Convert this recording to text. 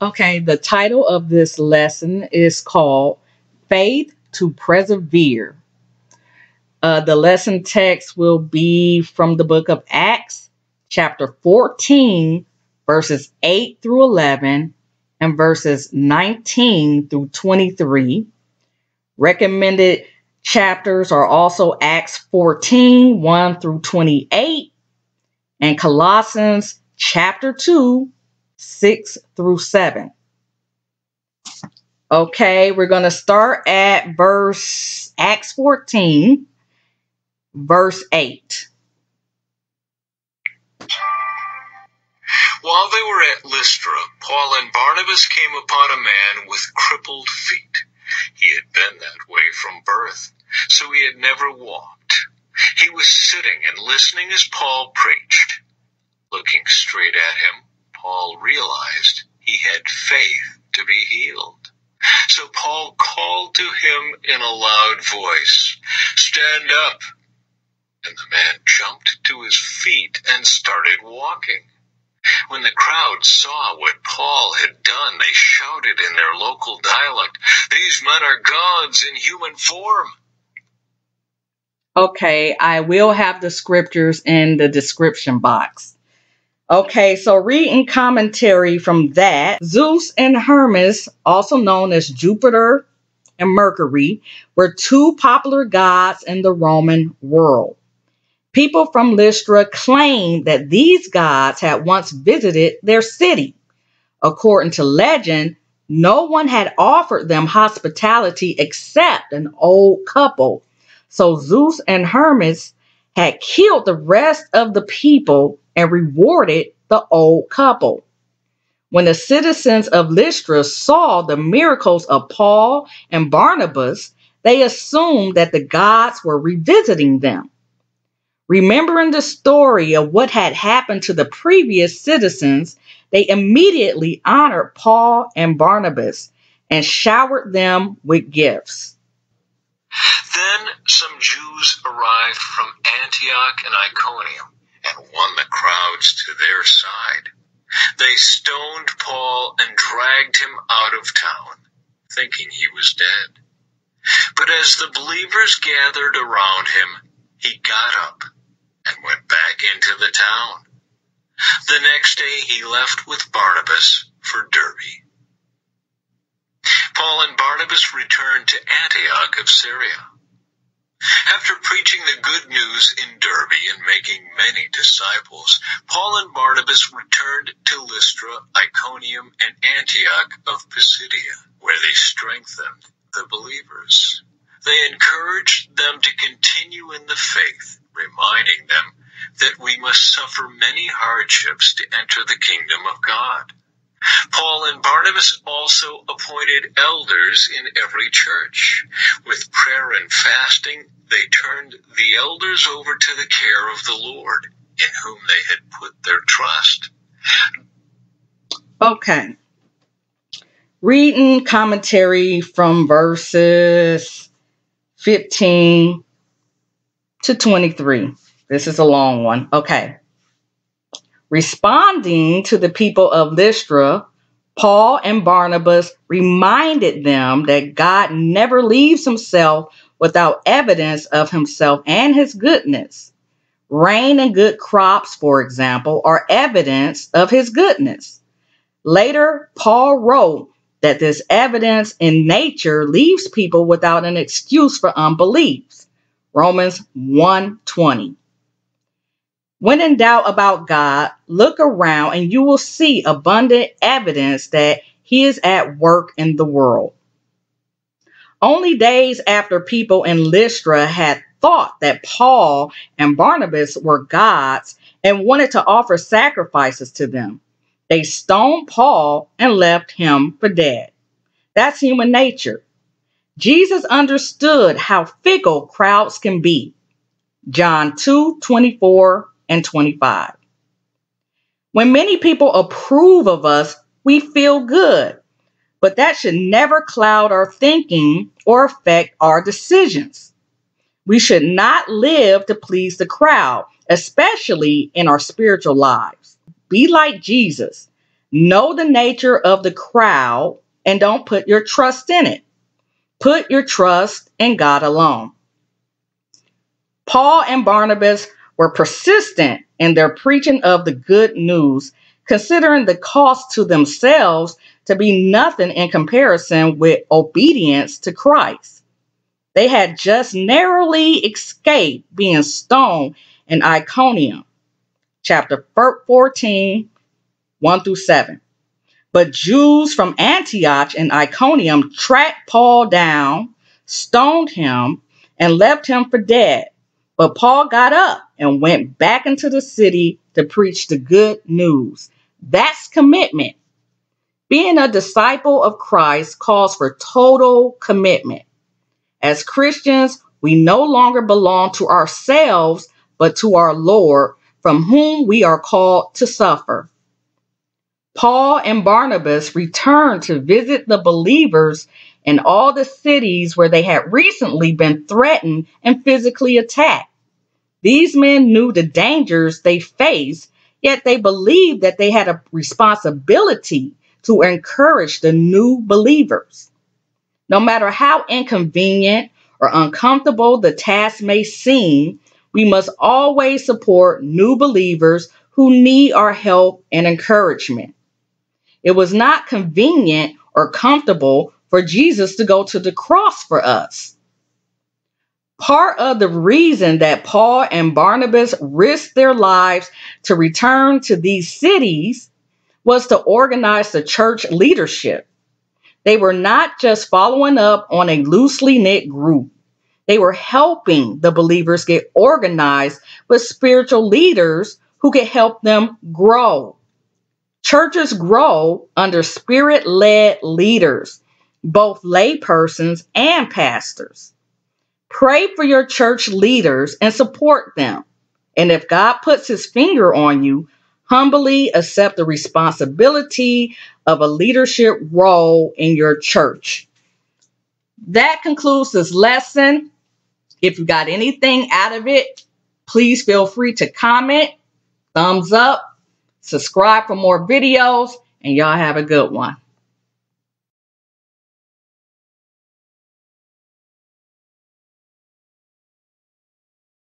Okay, the title of this lesson is called Faith to Persevere. The lesson text will be from the book of Acts, chapter 14, verses 8 through 11, and verses 19 through 23. Recommended chapters are also Acts 14, 1 through 28, and Colossians chapter 2, 6 through 7. Okay, we're going to start at Acts 14, verse 8. While they were at Lystra, Paul and Barnabas came upon a man with crippled feet. He had been that way from birth, so he had never walked. He was sitting and listening as Paul preached. Looking straight at him, Paul realized he had faith to be healed. So Paul called to him in a loud voice, "Stand up!" And the man jumped to his feet and started walking. When the crowd saw what Paul had done, they shouted in their local dialect, "These men are gods in human form." Okay, I will have the scriptures in the description box. Okay, so reading commentary from that, Zeus and Hermes, also known as Jupiter and Mercury, were two popular gods in the Roman world. People from Lystra claimed that these gods had once visited their city. According to legend, no one had offered them hospitality except an old couple. So Zeus and Hermes had killed the rest of the people and rewarded the old couple. When the citizens of Lystra saw the miracles of Paul and Barnabas, they assumed that the gods were revisiting them. Remembering the story of what had happened to the previous citizens, they immediately honored Paul and Barnabas and showered them with gifts. Then some Jews arrived from Antioch and Iconium and won the crowds to their side. They stoned Paul and dragged him out of town, thinking he was dead. But as the believers gathered around him, he got up and went back into the town. The next day he left with Barnabas for Derbe. Paul and Barnabas returned to Antioch of Syria. After preaching the good news in Derbe and making many disciples, Paul and Barnabas returned to Lystra, Iconium, and Antioch of Pisidia, where they strengthened the believers. They encouraged them to continue in the faith, reminding them that we must suffer many hardships to enter the kingdom of God. Paul and Barnabas also appointed elders in every church. With prayer and fasting, they turned the elders over to the care of the Lord, in whom they had put their trust. Okay. Reading commentary from verses 15 to 23. This is a long one. Okay. Responding to the people of Lystra, Paul and Barnabas reminded them that God never leaves himself without evidence of himself and his goodness. Rain and good crops, for example, are evidence of his goodness. Later, Paul wrote that this evidence in nature leaves people without an excuse for unbelief. Romans 1:20. When in doubt about God, look around and you will see abundant evidence that he is at work in the world. Only days after people in Lystra had thought that Paul and Barnabas were gods and wanted to offer sacrifices to them, they stoned Paul and left him for dead. That's human nature. Jesus understood how fickle crowds can be. John 2:24 and 25. When many people approve of us, we feel good, but that should never cloud our thinking or affect our decisions. We should not live to please the crowd, especially in our spiritual lives. Be like Jesus. Know the nature of the crowd and don't put your trust in it. Put your trust in God alone. Paul and Barnabas were persistent in their preaching of the good news, considering the cost to themselves to be nothing in comparison with obedience to Christ. They had just narrowly escaped being stoned in Iconium, chapter 14, 1 through 7. But Jews from Antioch and Iconium tracked Paul down, stoned him, and left him for dead. But Paul got up and went back into the city to preach the good news. That's commitment. Being a disciple of Christ calls for total commitment. As Christians, we no longer belong to ourselves, but to our Lord, from whom we are called to suffer. Paul and Barnabas returned to visit the believers in all the cities where they had recently been threatened and physically attacked. These men knew the dangers they faced, yet they believed that they had a responsibility to encourage the new believers. No matter how inconvenient or uncomfortable the task may seem, we must always support new believers who need our help and encouragement. It was not convenient or comfortable for Jesus to go to the cross for us. Part of the reason that Paul and Barnabas risked their lives to return to these cities was to organize the church leadership. They were not just following up on a loosely knit group. They were helping the believers get organized with spiritual leaders who could help them grow. Churches grow under spirit-led leaders, both laypersons and pastors. Pray for your church leaders and support them. And if God puts his finger on you, humbly accept the responsibility of a leadership role in your church. That concludes this lesson. If you got anything out of it, please feel free to comment, thumbs up, subscribe for more videos, and y'all have a good one.